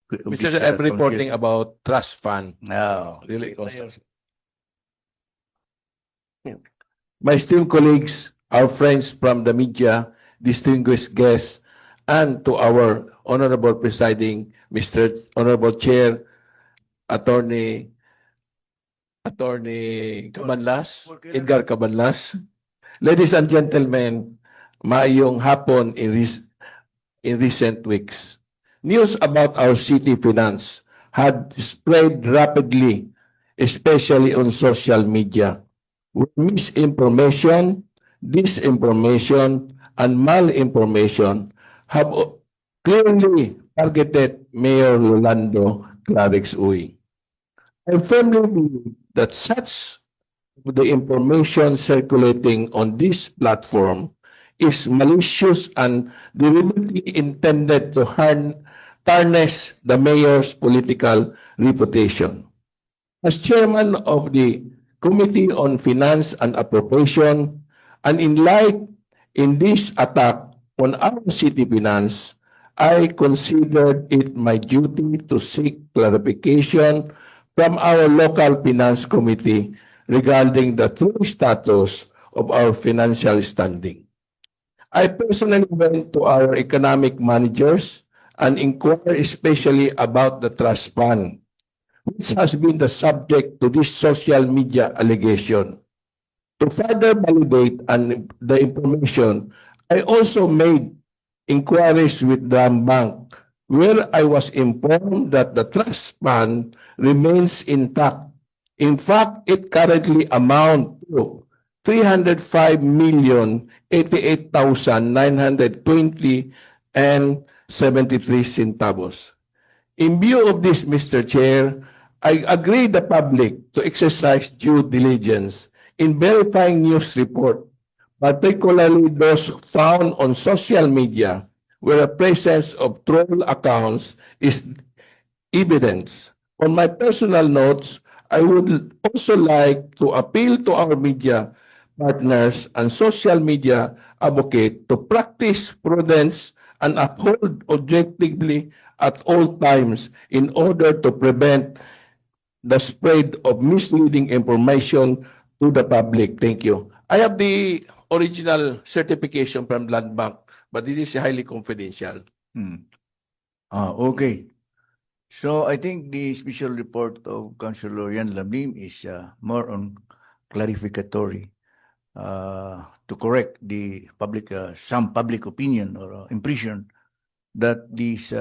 Mr. Chair, I'm reporting about trust fund. No. Really, my esteemed colleagues, our friends from the media, distinguished guests, and to our honorable presiding Mr. Honorable Chair, Attorney Cabanlas, Edgar Cabanlas. Ladies and gentlemen, maayong hapon in recent weeks. News about our city finance had spread rapidly, especially on social media. Misinformation, disinformation, and malinformation have clearly targeted Mayor Rolando Clarix Uy. I firmly believe that such the information circulating on this platform is malicious and deliberately intended to tarnish the mayor's political reputation. As chairman of the Committee on Finance and Appropriation, and in this attack on our city finance, I considered it my duty to seek clarification from our local finance committee regarding the true status of our financial standing. I personally went to our economic managers and inquired especially about the trust fund, which has been the subject to this social media allegation. To further validate the information, I also made inquiries with Dam Bank, where I was informed that the trust fund remains intact. In fact, it currently amounts to 305,088,920 and 73 centavos. In view of this, Mr. Chair, I agree the public to exercise due diligence in verifying news report, particularly those found on social media where the presence of troll accounts is evidence. On my personal notes, I would also like to appeal to our media partners and social media advocate to practice prudence and uphold objectively at all times in order to prevent the spread of misleading information to the public. Thank you. I have the original certification from Land Bank, but it is highly confidential. Okay. So I think the special report of Councilor Yan Labim is more on clarificatory to correct the public, some public opinion or impression that these